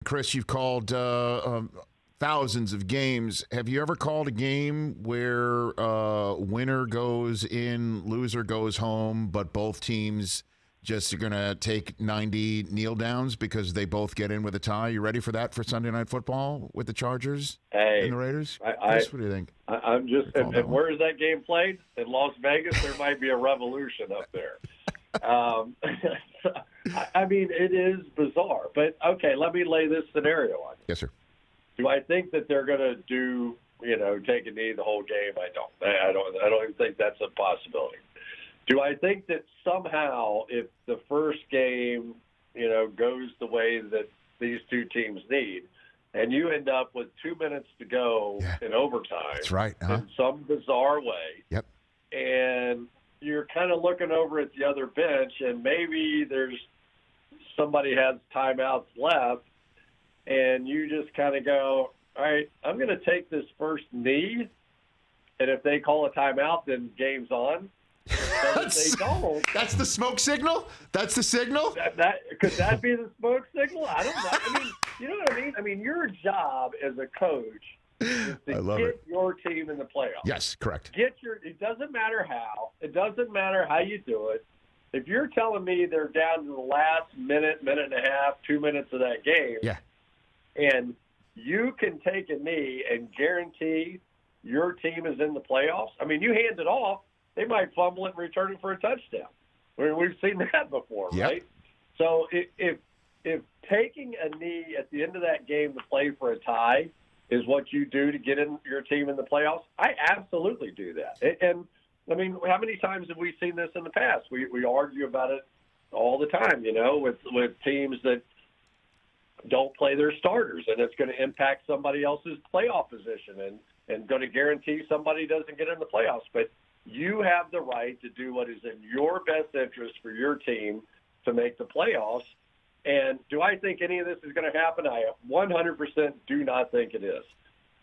Chris, you've called thousands of games. Have you ever called a game where winner goes in, loser goes home, but both teams just are going to take 90 kneel downs because they both get in with a tie? You ready for that for Sunday Night Football with the Chargers and the Raiders? Chris, what do you think? I'm just, and where is that game played? In Las Vegas? There might be a revolution up there. I mean, it is bizarre. But, okay, let me lay this scenario on you. Yes, sir. Do I think that they're going to take a knee the whole game? I don't. I don't even think that's a possibility. Do I think that somehow, if the first game, goes the way that these two teams need, and you end up with 2 minutes to go in overtime, that's right, in some bizarre way, yep, and you're kind of looking over at the other bench, and maybe somebody has timeouts left, and you just kind of go, all right, I'm going to take this first knee, and if they call a timeout, then game's on. But if they don't, that's the smoke signal? That's the signal? Could that be the smoke signal? I don't know. I mean, you know what I mean? I mean, your job as a coach is to get your team in the playoffs. Yes, correct. It doesn't matter how. It doesn't matter how you do it. If you're telling me they're down to the last minute and a half, 2 minutes of that game, and you can take a knee and guarantee your team is in the playoffs, I mean, you hand it off, they might fumble it and return it for a touchdown. We've seen that before, right? So if taking a knee at the end of that game to play for a tie is what you do to get in your team in the playoffs, I absolutely do that. And I mean, how many times have we seen this in the past? We argue about it all the time, with teams that don't play their starters, and it's going to impact somebody else's playoff position and going to guarantee somebody doesn't get in the playoffs. But you have the right to do what is in your best interest for your team to make the playoffs. And do I think any of this is going to happen? I 100% do not think it is.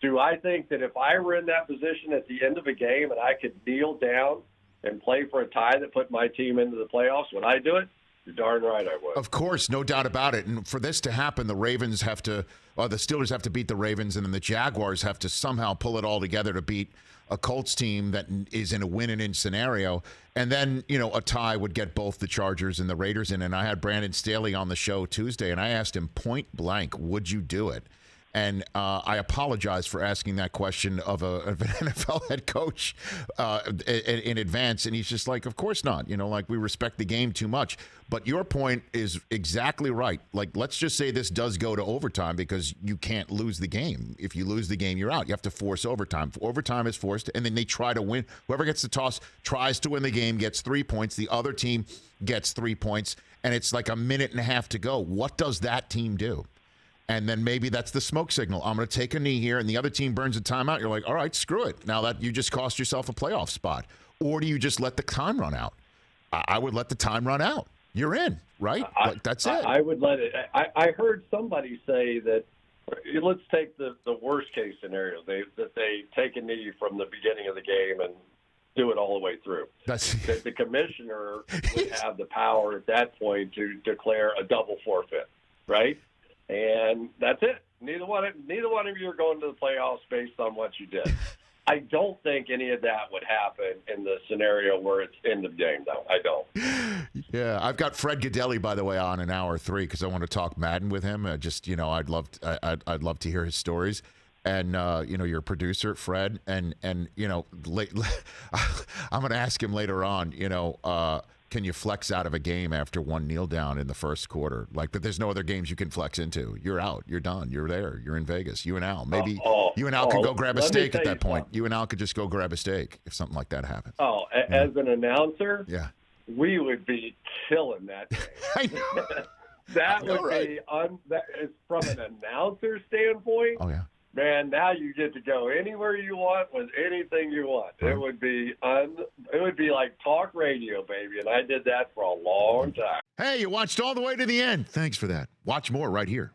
Do I think that if I were in that position at the end of a game and I could kneel down and play for a tie that put my team into the playoffs, would I do it? You're darn right I would. Of course, no doubt about it. And for this to happen, the Steelers have to beat the Ravens, and then the Jaguars have to somehow pull it all together to beat a Colts team that is in a win-and-in scenario. And then, a tie would get both the Chargers and the Raiders in. And I had Brandon Staley on the show Tuesday, and I asked him point blank, would you do it? And I apologize for asking that question of an NFL head coach in advance. And he's just like, of course not. We respect the game too much. But your point is exactly right. Let's just say this does go to overtime because you can't lose the game. If you lose the game, you're out. You have to force overtime. Overtime is forced, and then they try to win. Whoever gets the toss tries to win the game, gets 3 points. The other team gets 3 points, and it's like a minute and a half to go. What does that team do? And then maybe that's the smoke signal. I'm going to take a knee here, and the other team burns a timeout. You're like, all right, screw it. Now that you just cost yourself a playoff spot. Or do you just let the time run out? I would let the time run out. You're in, right? That's it. I would let it. I heard somebody say that, let's take the worst case scenario, that they take a knee from the beginning of the game and do it all the way through. That the commissioner would have the power at that point to declare a double forfeit, right? And that's it. Neither one of you are going to the playoffs based on what you did. I don't think any of that would happen in the scenario where it's end of game, though. I don't. Yeah, I've got Fred Gaudelli, by the way, on in hour 3 because I want to talk Madden with him. I'd love to hear his stories. And your producer Fred, and I'm going to ask him later on. Can you flex out of a game after one kneel down in the first quarter? But there's no other games you can flex into. You're out. You're done. You're there. You're in Vegas. You and Al. Maybe you and Al could go grab a steak at that point. You and Al could just go grab a steak if something like that happens. As an announcer, yeah, we would be killing that game. I know. That would be from an announcer standpoint. Oh yeah. Man, now you get to go anywhere you want with anything you want. It would be like talk radio, baby, and I did that for a long time. Hey, you watched all the way to the end. Thanks for that. Watch more right here